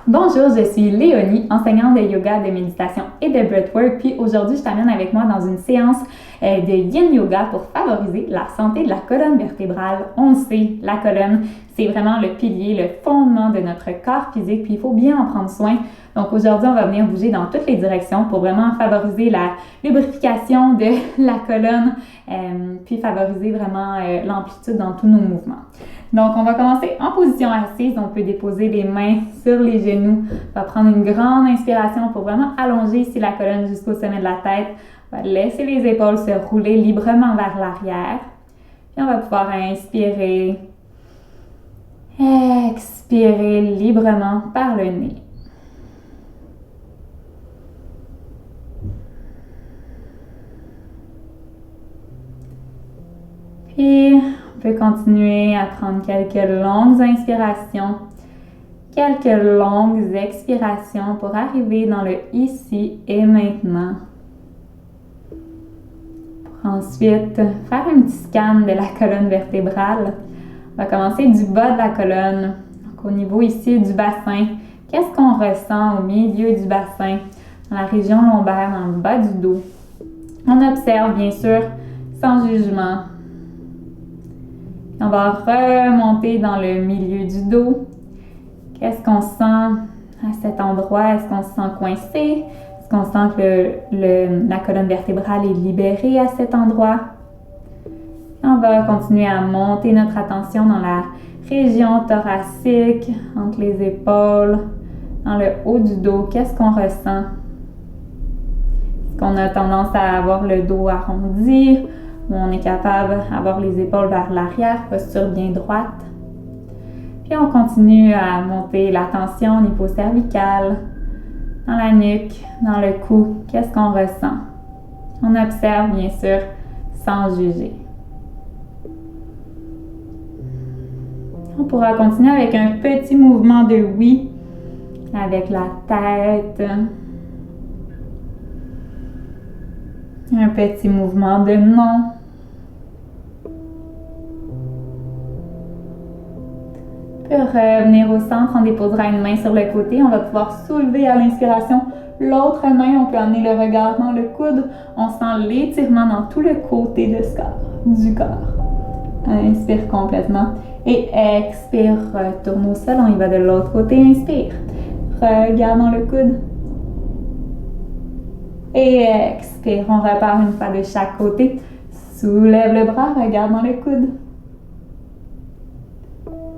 Bonjour, je suis Léonie, enseignante de yoga, de méditation et de breathwork. Puis aujourd'hui, je t'amène avec moi dans une séance de yin yoga pour favoriser la santé de la colonne vertébrale. On le sait, la colonne, c'est vraiment le pilier, le fondement de notre corps physique, puis il faut bien en prendre soin. Donc aujourd'hui, on va venir bouger dans toutes les directions pour vraiment favoriser la lubrification de la colonne, puis favoriser vraiment l'amplitude dans tous nos mouvements. Donc, on va commencer en position assise. On peut déposer les mains sur les genoux. On va prendre une grande inspiration pour vraiment allonger ici la colonne jusqu'au sommet de la tête. On va laisser les épaules se rouler librement vers l'arrière. Puis on va pouvoir inspirer, expirer librement par le nez. Puis, on peut continuer à prendre quelques longues inspirations, quelques longues expirations pour arriver dans le ici et maintenant. Pour ensuite faire un petit scan de la colonne vertébrale. On va commencer du bas de la colonne, donc au niveau ici du bassin. Qu'est-ce qu'on ressent au milieu du bassin, dans la région lombaire, dans le bas du dos? On observe bien sûr sans jugement. On va remonter dans le milieu du dos. Qu'est-ce qu'on sent à cet endroit? Est-ce qu'on se sent coincé? Est-ce qu'on sent que la colonne vertébrale est libérée à cet endroit? Et on va continuer à monter notre attention dans la région thoracique, entre les épaules, dans le haut du dos. Qu'est-ce qu'on ressent? Est-ce qu'on a tendance à avoir le dos arrondi? Où on est capable d'avoir les épaules vers l'arrière, posture bien droite. Puis on continue à monter la tension au niveau cervical, dans la nuque, dans le cou. Qu'est-ce qu'on ressent? On observe bien sûr sans juger. On pourra continuer avec un petit mouvement de oui avec la tête. Un petit mouvement de non. On peut revenir au centre, on déposera une main sur le côté. On va pouvoir soulever à l'inspiration l'autre main. On peut emmener le regard dans le coude. On sent l'étirement dans tout le côté du corps. Inspire complètement. Et expire, retourne au sol. On y va de l'autre côté. Inspire. Regarde dans le coude. Et expire, on repart une fois de chaque côté. Soulève le bras, regarde dans le coude.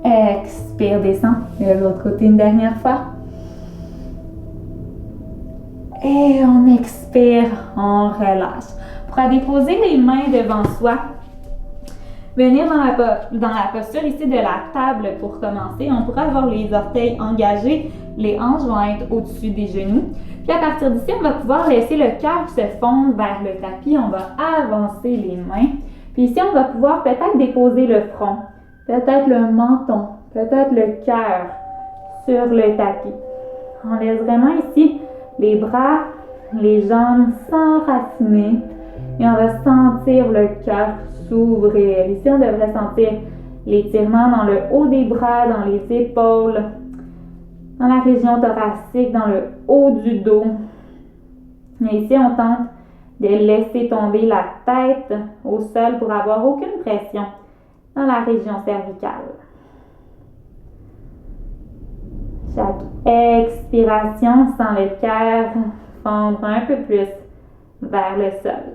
Expire, descend. De l'autre côté une dernière fois. Et on expire, on relâche. On pourra déposer les mains devant soi. Venir dans la posture ici de la table pour commencer. On pourra avoir les orteils engagés. Les hanches vont être au-dessus des genoux. Puis à partir d'ici, on va pouvoir laisser le cœur se fondre vers le tapis. On va avancer les mains. Puis ici, on va pouvoir peut-être déposer le front, peut-être le menton, peut-être le cœur sur le tapis. On laisse vraiment ici les bras, les jambes s'enraciner. Et on va sentir le cœur s'ouvrir. Ici, on devrait sentir l'étirement dans le haut des bras, dans les épaules, dans la région thoracique, dans le haut du dos. Et ici, on tente de laisser tomber la tête au sol pour avoir aucune pression dans la région cervicale. Chaque expiration, on sent le cœur fondre un peu plus vers le sol.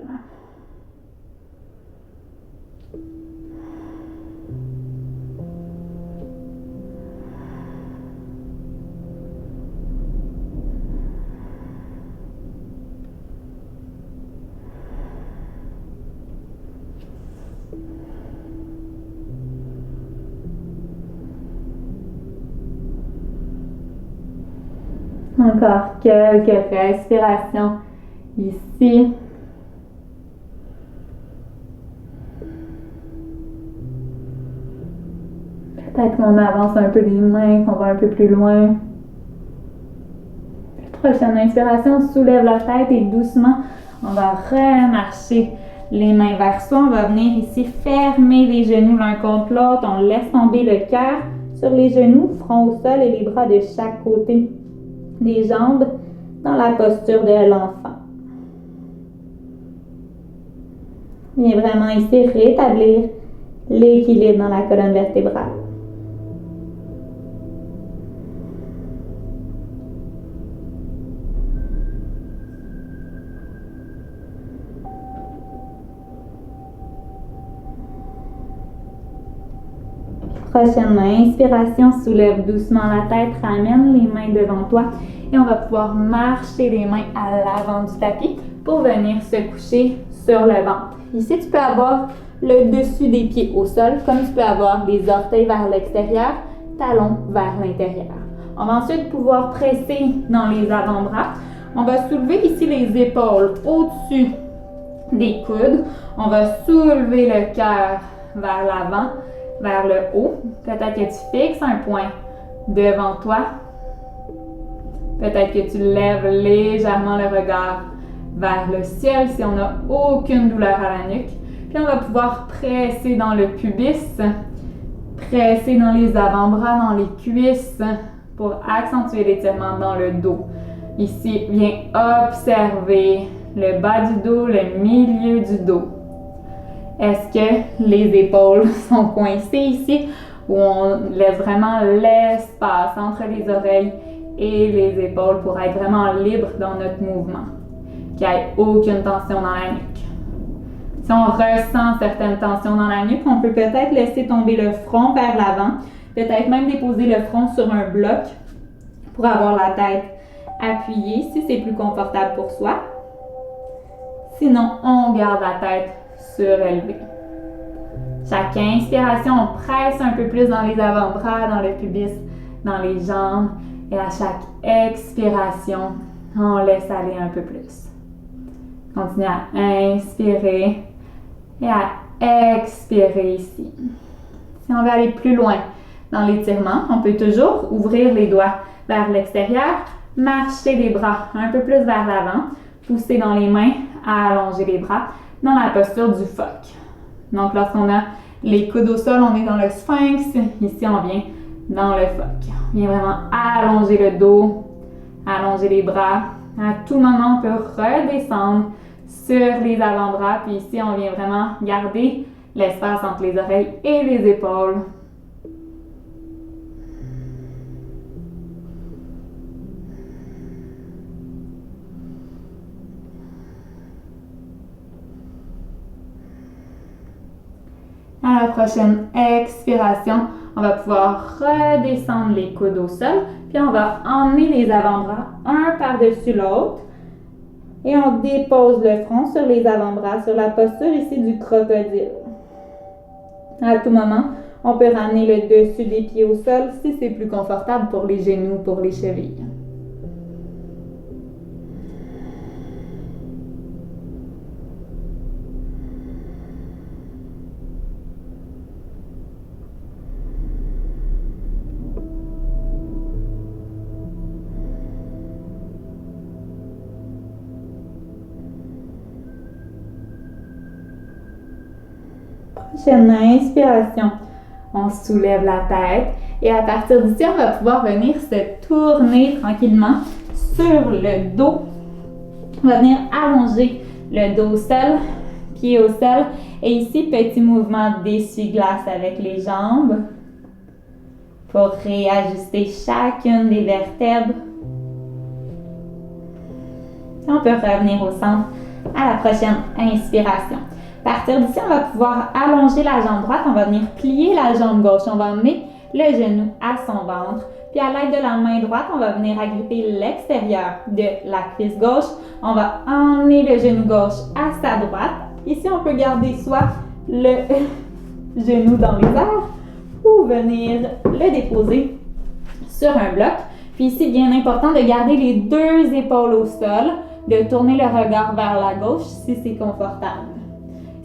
Encore quelques respirations ici. Peut-être qu'on avance un peu les mains, qu'on va un peu plus loin. Prochaine inspiration, on soulève la tête et doucement, on va remarcher les mains vers soi. On va venir ici fermer les genoux l'un contre l'autre. On laisse tomber le cœur sur les genoux, front au sol et les bras de chaque côté. les jambes dans la posture de l'enfant. Viens vraiment ici rétablir l'équilibre dans la colonne vertébrale. Prochainement, inspiration, soulève doucement la tête, ramène les mains devant toi et on va pouvoir marcher les mains à l'avant du tapis pour venir se coucher sur le ventre. Ici, tu peux avoir le dessus des pieds au sol, comme tu peux avoir les orteils vers l'extérieur, talons vers l'intérieur. On va ensuite pouvoir presser dans les avant-bras. On va soulever ici les épaules au-dessus des coudes. On va soulever le cœur vers l'avant, vers le haut. Peut-être que tu fixes un point devant toi. Peut-être que tu lèves légèrement le regard vers le ciel si on n'a aucune douleur à la nuque. Puis on va pouvoir presser dans le pubis, presser dans les avant-bras, dans les cuisses pour accentuer l'étirement dans le dos. Ici, viens observer le bas du dos, le milieu du dos. Est-ce que les épaules sont coincées ici ou on laisse vraiment l'espace entre les oreilles et les épaules pour être vraiment libre dans notre mouvement? Qu'il n'y ait aucune tension dans la nuque. Si on ressent certaines tensions dans la nuque, on peut peut-être laisser tomber le front vers l'avant, peut-être même déposer le front sur un bloc pour avoir la tête appuyée si c'est plus confortable pour soi. Sinon, on garde la tête surélevée. Chaque inspiration, on presse un peu plus dans les avant-bras, dans le pubis, dans les jambes. Et à chaque expiration, on laisse aller un peu plus. Continue à inspirer et à expirer ici. Si on veut aller plus loin dans l'étirement, on peut toujours ouvrir les doigts vers l'extérieur, marcher les bras un peu plus vers l'avant, pousser dans les mains, allonger les bras dans la posture du phoque. Donc lorsqu'on a les coudes au sol, on est dans le sphinx. Ici, on vient dans le phoque. On vient vraiment allonger le dos, allonger les bras. À tout moment, on peut redescendre sur les avant-bras. Puis ici, on vient vraiment garder l'espace entre les oreilles et les épaules. À la prochaine expiration, on va pouvoir redescendre les coudes au sol. Puis on va emmener les avant-bras un par-dessus l'autre. Et on dépose le front sur les avant-bras, sur la posture ici du crocodile. À tout moment, on peut ramener le dessus des pieds au sol si c'est plus confortable pour les genoux, pour les chevilles. Prochaine inspiration, on soulève la tête et à partir d'ici, on va pouvoir venir se tourner tranquillement sur le dos. On va venir allonger le dos au sol, pied au sol et ici, petit mouvement d'essuie-glace avec les jambes pour réajuster chacune des vertèbres. Et on peut revenir au centre à la prochaine inspiration. À partir d'ici, on va pouvoir allonger la jambe droite. On va venir plier la jambe gauche. On va emmener le genou à son ventre. Puis à l'aide de la main droite, on va venir agripper l'extérieur de la cuisse gauche. On va emmener le genou gauche à sa droite. Ici, on peut garder soit le genou dans les airs ou venir le déposer sur un bloc. Puis ici, bien important de garder les deux épaules au sol, de tourner le regard vers la gauche si c'est confortable.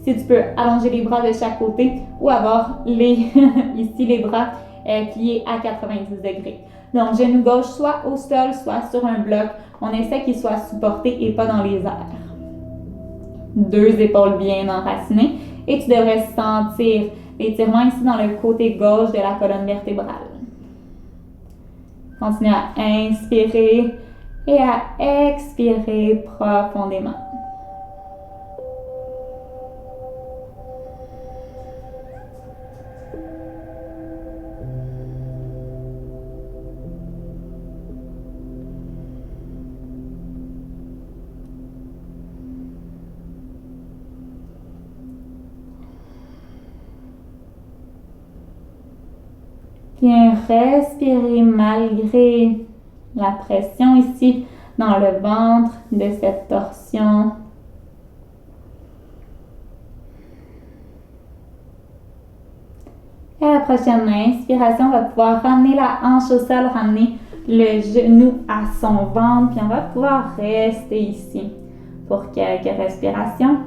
Si tu peux allonger les bras de chaque côté ou avoir ici les bras pliés à 90 degrés. Donc, genou gauche soit au sol, soit sur un bloc. On essaie qu'il soit supporté et pas dans les airs. Deux épaules bien enracinées et tu devrais sentir l'étirement ici dans le côté gauche de la colonne vertébrale. Continue à inspirer et à expirer profondément. Bien respirer malgré la pression ici dans le ventre de cette torsion. Et à la prochaine inspiration, on va pouvoir ramener la hanche au sol, ramener le genou à son ventre, puis on va pouvoir rester ici pour quelques respirations.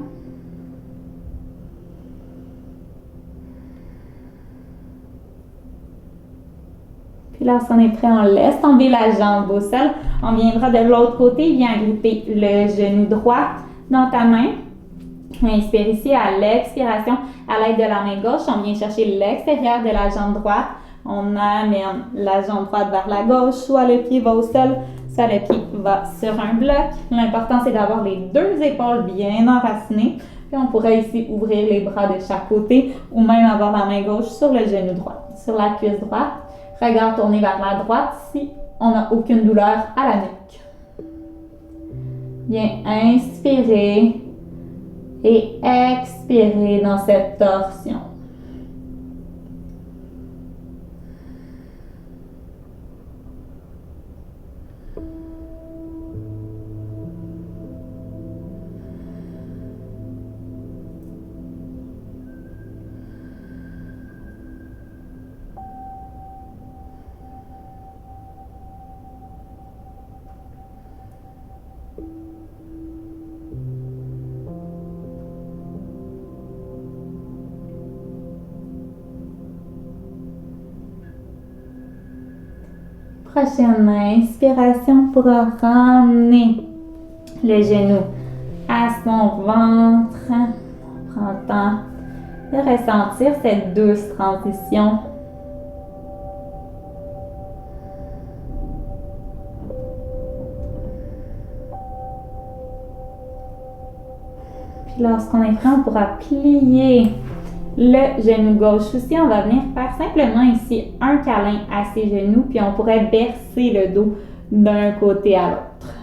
Puis lorsqu'on est prêt, on laisse tomber la jambe au sol. On viendra de l'autre côté, viens gripper le genou droit dans ta main. Inspire ici à l'expiration, à l'aide de la main gauche, on vient chercher l'extérieur de la jambe droite. On amène la jambe droite vers la gauche, soit le pied va au sol, soit le pied va sur un bloc. L'important, c'est d'avoir les deux épaules bien enracinées. Puis on pourrait ici ouvrir les bras de chaque côté ou même avoir la main gauche sur le genou droit, sur la cuisse droite. Regard tourné vers la droite si on n'a aucune douleur à la nuque. Bien, inspirez et expirez dans cette torsion. Prochaine inspiration pour ramener le genou à son ventre. On prend le temps de ressentir cette douce transition. Puis lorsqu'on est prêt, on pourra plier le genou gauche aussi. On va venir faire simplement ici un câlin à ses genoux, puis on pourrait bercer le dos d'un côté à l'autre.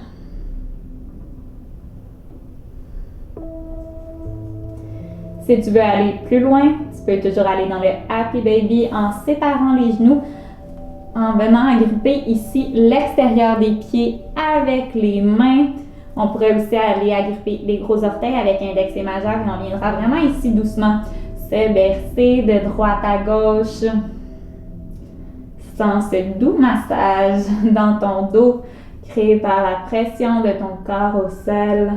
Si tu veux aller plus loin, tu peux toujours aller dans le Happy Baby en séparant les genoux, en venant agripper ici l'extérieur des pieds avec les mains. On pourrait aussi aller agripper les gros orteils avec index et majeur et on viendra vraiment ici doucement se bercer de droite à gauche. Sens ce doux massage dans ton dos créé par la pression de ton corps au sol.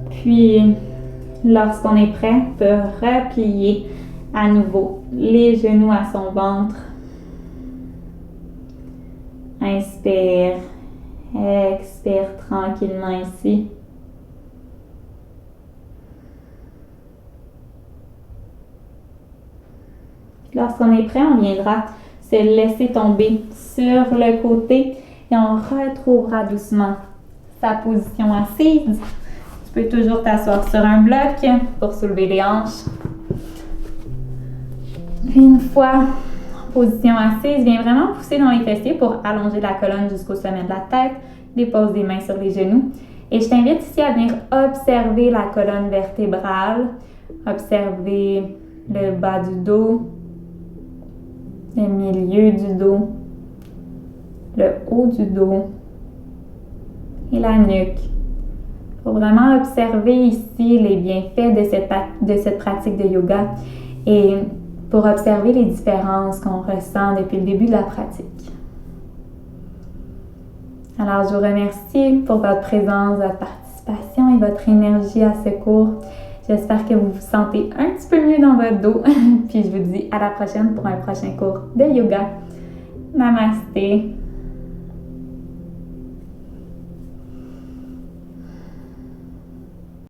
Puis, lorsqu'on est prêt, on peut replier à nouveau les genoux à son ventre. Inspire, expire tranquillement ici. Lorsqu'on est prêt, on viendra se laisser tomber sur le côté et on retrouvera doucement sa position assise. Tu peux toujours t'asseoir sur un bloc pour soulever les hanches. Puis une fois position assise, viens vraiment pousser dans les fessiers pour allonger la colonne jusqu'au sommet de la tête. Dépose des mains sur les genoux. Et je t'invite ici à venir observer la colonne vertébrale. Observer le bas du dos, le milieu du dos, le haut du dos et la nuque. Il faut vraiment observer ici les bienfaits de cette pratique de yoga et pour observer les différences qu'on ressent depuis le début de la pratique. Alors, je vous remercie pour votre présence, votre participation et votre énergie à ce cours. J'espère que vous vous sentez un petit peu mieux dans votre dos. Puis je vous dis à la prochaine pour un prochain cours de yoga. Namasté.